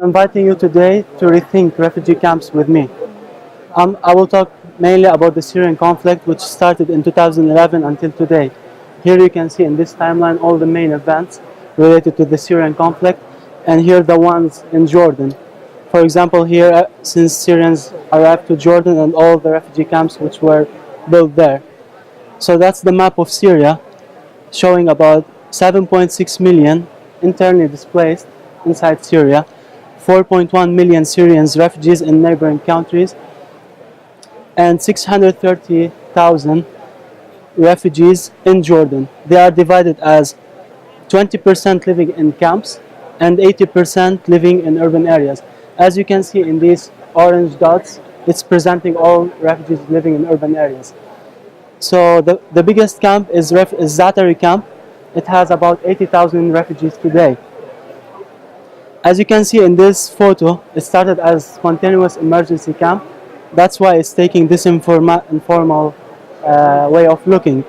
Inviting you today to rethink refugee camps with me. I will talk mainly about the Syrian conflict, which started in 2011 until today. Here you can see in this timeline all the main events related to the Syrian conflict, and here the ones in Jordan. For example, here, since Syrians arrived to Jordan and all the refugee camps which were built there. So that's the map of Syria, showing about 7.6 million internally displaced inside Syria, 4.1 million Syrians refugees in neighboring countries, and 630,000 refugees in Jordan. They are divided as 20% living in camps and 80% living in urban areas. As you can see in these orange dots, it's presenting all refugees living in urban areas. So the biggest camp is Zatari camp. It has about 80,000 refugees today. As you can see in this photo, it started as spontaneous emergency camp. That's why it's taking this informal way of looking.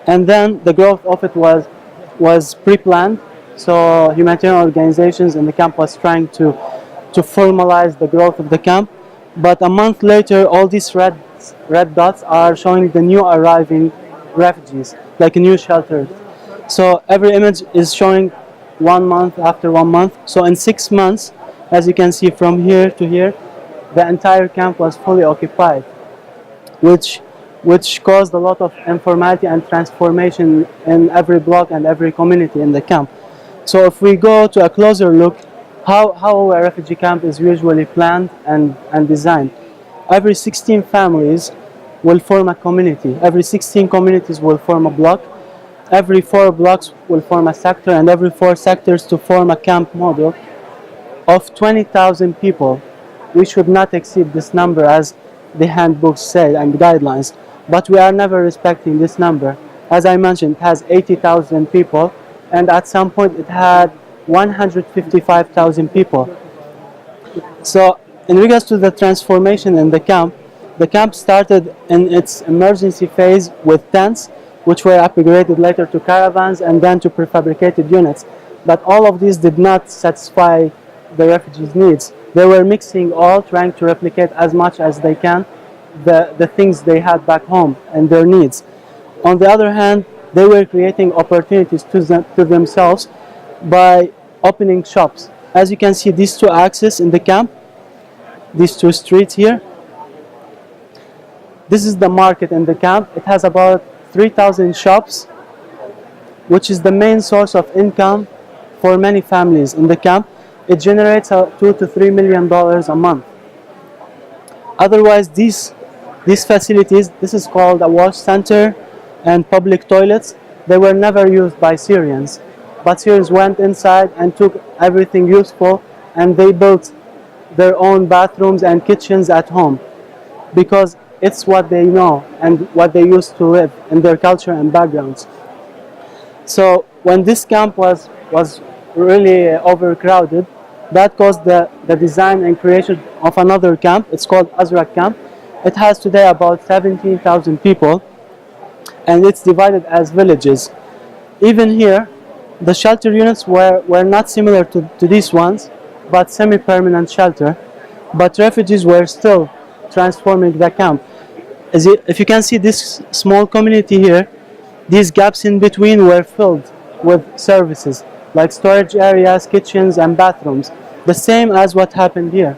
And then the growth of it was pre-planned. So humanitarian organizations in the camp was trying to formalize the growth of the camp. But a month later, all these red dots are showing the new arriving refugees, like new shelters. So every image is showing 1 month after 1 month. So in 6 months, as you can see from here to here, the entire camp was fully occupied, which caused a lot of informality and transformation in every block and every community in the camp. So if we go to a closer look, how a refugee camp is usually planned and designed. Every 16 families will form a community. Every 16 communities will form a block. Every 4 blocks will form a sector, and every 4 sectors to form a camp model of 20,000 people. We should not exceed this number as the handbooks say and guidelines, but we are never respecting this number. As I mentioned, it has 80,000 people, and at some point it had 155,000 people. So in regards to the transformation in the camp started in its emergency phase with tents, which were upgraded later to caravans and then to prefabricated units. But all of these did not satisfy the refugees' needs. They were mixing all, trying to replicate as much as they can the things they had back home and their needs. On the other hand, they were creating opportunities to themselves by opening shops. As you can see, these 2 axes in the camp, these 2 streets here, this is the market in the camp. It has about 3,000 shops, which is the main source of income for many families in the camp. It generates $2 to $3 million a month. Otherwise, these facilities, this is called a wash center and public toilets, they were never used by Syrians. But Syrians went inside and took everything useful, and they built their own bathrooms and kitchens at home because it's what they know and what they used to live in their culture and backgrounds. So when this camp was really overcrowded, that caused the design and creation of another camp. It's called Azraq camp. It has today about 17,000 people, and it's divided as villages. Even here, the shelter units were not similar to these ones, but semi-permanent shelter. But refugees were still transforming the camp. If you can see this small community here, these gaps in between were filled with services like storage areas, kitchens, and bathrooms, the same as what happened here.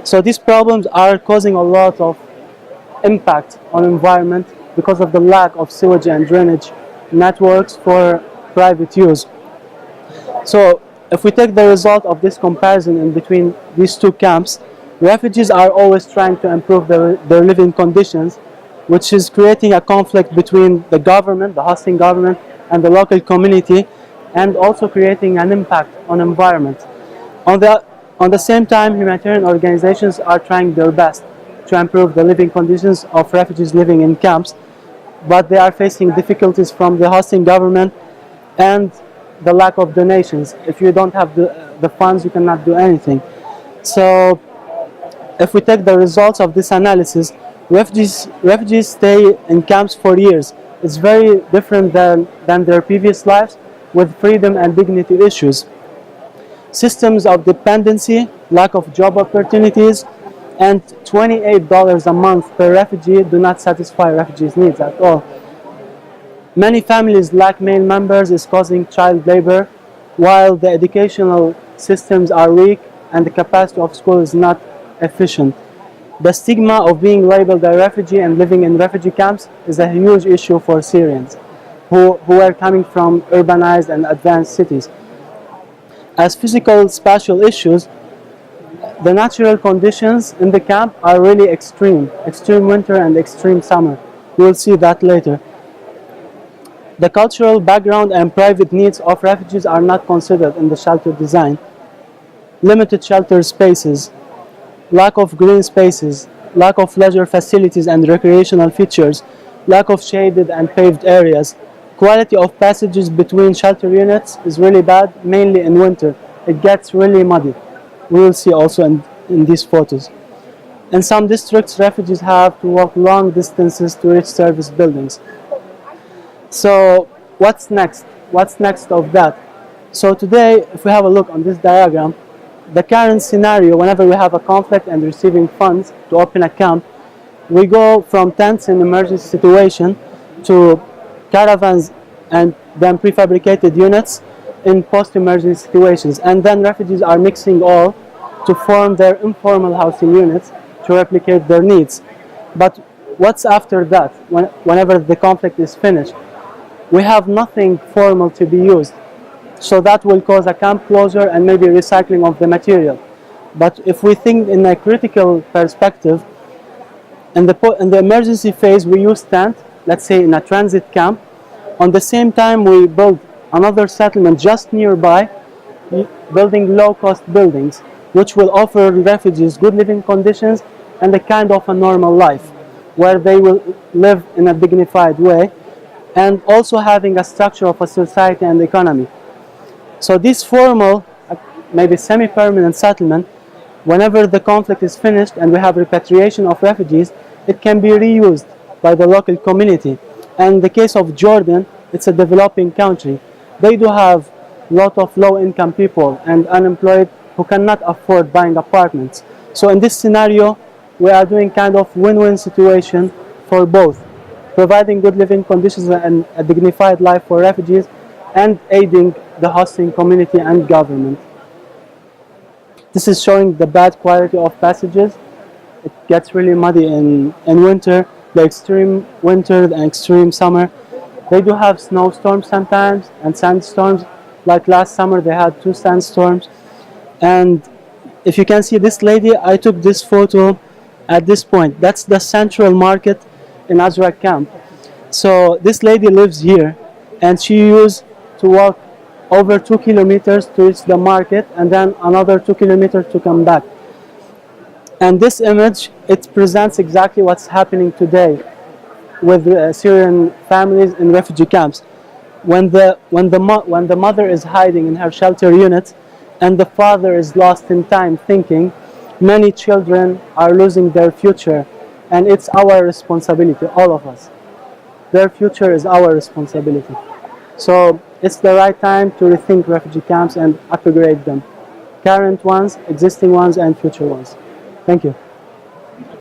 So these problems are causing a lot of impact on environment because of the lack of sewage and drainage networks for private use. So if we take the result of this comparison in between these 2 camps, refugees are always trying to improve their living conditions, which is creating a conflict between the government, the hosting government, and the local community, and also creating an impact on environment. On the same time, humanitarian organizations are trying their best to improve the living conditions of refugees living in camps, but they are facing difficulties from the hosting government and the lack of donations. If you don't have the funds, you cannot do anything. So if we take the results of this analysis, refugees stay in camps for years. It's very different than their previous lives, with freedom and dignity issues. systems of dependency, lack of job opportunities, and $28 a month per refugee do not satisfy refugees' needs at all. Many families lack male members, is causing child labor, while the educational systems are weak and the capacity of school is not efficient. The stigma of being labeled a refugee and living in refugee camps is a huge issue for Syrians who are coming from urbanized and advanced cities. As physical spatial issues, the natural conditions in the camp are really extreme winter and extreme summer. We will see that later. The cultural background and private needs of refugees are not considered in the shelter design. Limited shelter spaces, lack of green spaces, lack of leisure facilities and recreational features, lack of shaded and paved areas. Quality of passages between shelter units is really bad, mainly in winter. It gets really muddy. We will see also in these photos. In some districts, refugees have to walk long distances to reach service buildings. So what's next? What's next of that? So today, if we have a look on this diagram, the current scenario, whenever we have a conflict and receiving funds to open a camp, we go from tents in emergency situation to caravans and then prefabricated units in post-emergency situations. And then refugees are mixing all to form their informal housing units to replicate their needs. But what's after that, whenever the conflict is finished? We have nothing formal to be used. So that will cause a camp closure and maybe recycling of the material. But if we think in a critical perspective, in the emergency phase, we use tent, let's say in a transit camp. On the same time, we build another settlement just nearby, building low-cost buildings, which will offer refugees good living conditions and a kind of a normal life, where they will live in a dignified way, and also having a structure of a society and economy. So this formal, maybe semi-permanent settlement, whenever the conflict is finished and we have repatriation of refugees, it can be reused by the local community. And in the case of Jordan, it's a developing country. They do have a lot of low-income people and unemployed who cannot afford buying apartments. So in this scenario, we are doing kind of win-win situation for both, providing good living conditions and a dignified life for refugees, and aiding the hosting community and government. This is showing the bad quality of passages. It gets really muddy in winter, the extreme winter and extreme summer. They do have snowstorms sometimes and sandstorms. Like last summer, they had 2 sandstorms. And if you can see this lady, I took this photo at this point. That's the central market in Azraq camp. So this lady lives here, and she used to walk over 2 kilometers to reach the market and then another 2 kilometers to come back. And this image, it presents exactly what's happening today with Syrian families in refugee camps. When the mother is hiding in her shelter unit and the father is lost in time thinking, many children are losing their future, and it's our responsibility, all of us. Their future is our responsibility. So it's the right time to rethink refugee camps and upgrade them. Current ones, existing ones, and future ones. Thank you.